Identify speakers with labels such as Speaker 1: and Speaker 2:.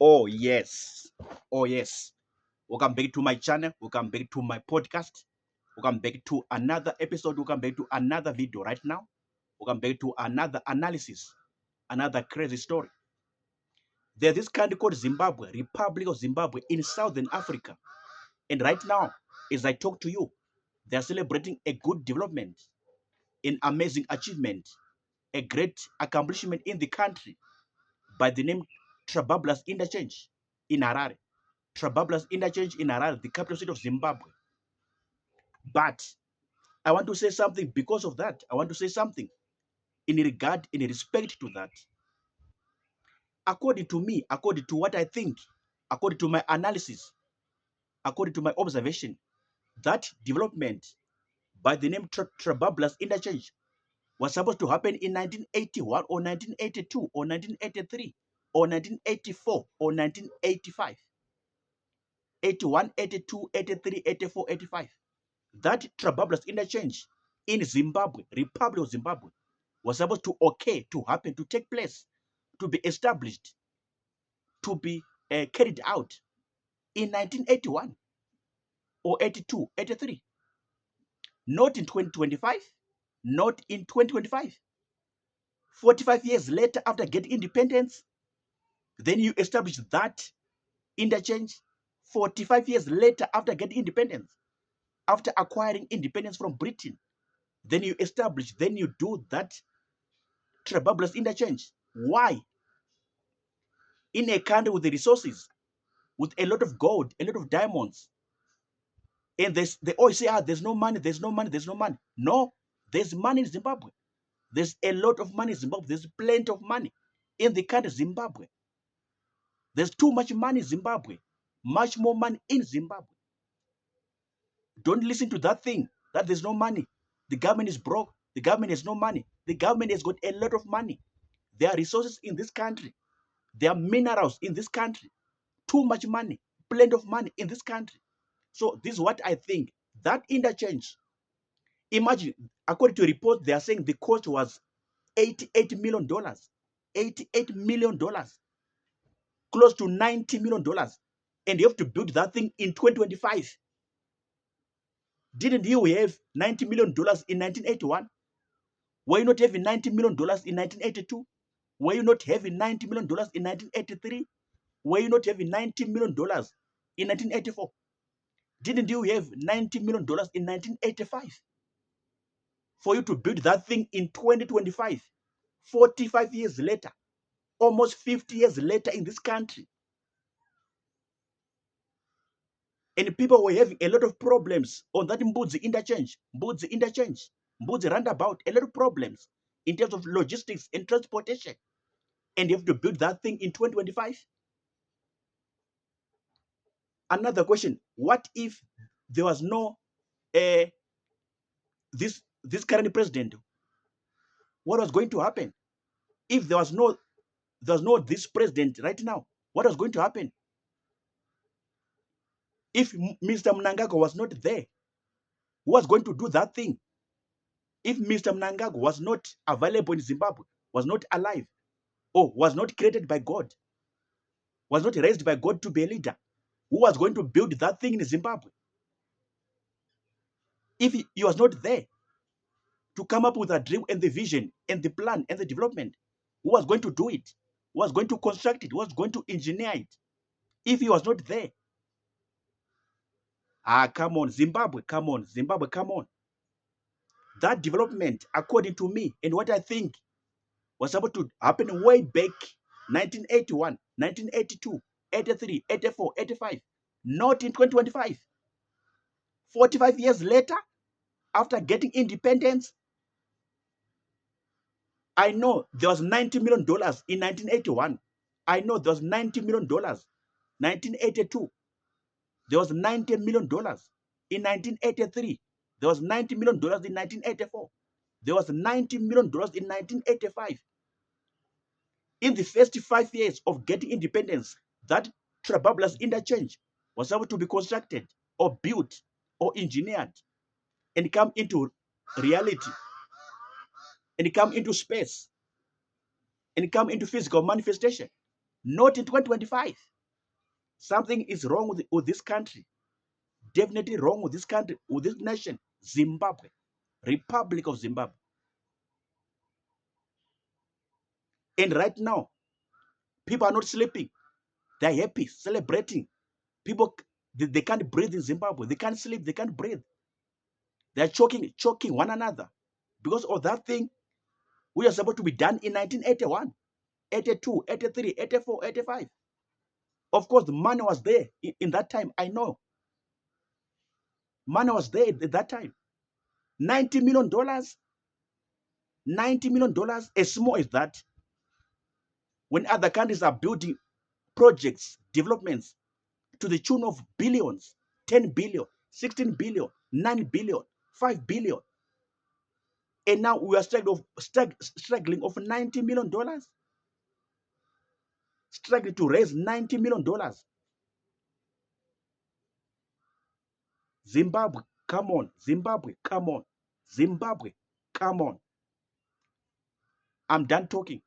Speaker 1: Oh yes, oh yes. Welcome back to my channel. Welcome back to my podcast. Welcome back to another episode. Welcome back to another video right now. Welcome back to another analysis, another crazy story. There's this country called Zimbabwe, Republic of Zimbabwe in Southern Africa. And right now, as I talk to you, they are celebrating a good development, an amazing achievement, a great accomplishment in the country by the name Trabablas Interchange in Harare. Trabablas Interchange in Harare, the capital city of Zimbabwe. But I want to say something because of that. I want to say something in respect to that. According to me, according to what I think, according to my analysis, according to my observation, that development by the name Trabablas Interchange was supposed to happen in 1981 or 1982 or 1983 or 1984 or 1985. 81, 82, 83, 84, 85. That Trabablas Interchange in Zimbabwe, Republic of Zimbabwe, was supposed to happen, to take place, to be established, to be carried out in 1981 or 82, 83. Not in 2025, not in 2025. 45 years later, after getting independence, then you establish that interchange. 45 years later, after getting independence, after acquiring independence from Britain, then you establish, then you do that Trabablas Interchange. Why? In a country with the resources, with a lot of gold, a lot of diamonds, and they always say, there's no money, there's no money, there's no money. No, there's money in Zimbabwe. There's a lot of money in Zimbabwe. There's plenty of money in the country Zimbabwe. There's too much money in Zimbabwe. Much more money in Zimbabwe. Don't listen to that thing that there's no money. The government is broke. The government has no money. The government has got a lot of money. There are resources in this country. There are minerals in this country. Too much money. Plenty of money in this country. So this is what I think. That interchange, imagine, according to a report, they are saying the cost was $88 million. $88 million. Close to $90 million. And you have to build that thing in 2025. Didn't you have $90 million in 1981? Were you not having $90 million in 1982? Were you not having $90 million in 1983? Were you not having $90 million in 1984? Didn't you have $90 million in 1985? For you to build that thing in 2025, 45 years later, almost 50 years later in this country. And people were having a lot of problems on that Mbudzi interchange, Mbudzi roundabout, a lot of problems in terms of logistics and transportation. And you have to build that thing in 2025. Another question, what if there was no this current president? What was going to happen? If there was no this president right now, what was going to happen? If Mr. Mnangagwa was not there, who was going to do that thing? If Mr. Mnangagwa was not available in Zimbabwe, was not alive, or was not created by God, was not raised by God to be a leader, who was going to build that thing in Zimbabwe? If he was not there to come up with a dream and the vision and the plan and the development, who was going to do it? Who was going to construct it? Who was going to engineer it? If he was not there, come on, Zimbabwe, come on, Zimbabwe, come on. That development, according to me and what I think, was supposed to happen way back 1981, 1982, 83, 84, 85, not in 2025. 45 years later, after getting independence, I know there was $90 million in 1981. I know there was $90 million 1982. There was $90 million in 1983. There was $90 million in 1984. There was $90 million in 1985. In the first 5 years of getting independence, that Trabablas interchange was able to be constructed or built or engineered and come into reality and come into space and come into physical manifestation. Not in 2025. Something is wrong with this country. Definitely wrong with this country, with this nation, Zimbabwe, Republic of Zimbabwe. And right now, people are not sleeping. They're happy, celebrating. People, they can't breathe in Zimbabwe. They can't sleep. They can't breathe. They're choking one another because of that thing which was supposed to be done in 1981, 82, 83, 84, 85. Of course, the money was there in that time. I know. Money was there at that time. $90 million. $90 million, as small as that. When other countries are building projects, developments to the tune of billions, 10 billion, 16 billion, 9 billion, 5 billion. And now we are struggling of $90 million. Struggling to raise $90 million. Zimbabwe, come on. Zimbabwe, come on. Zimbabwe, come on. I'm done talking.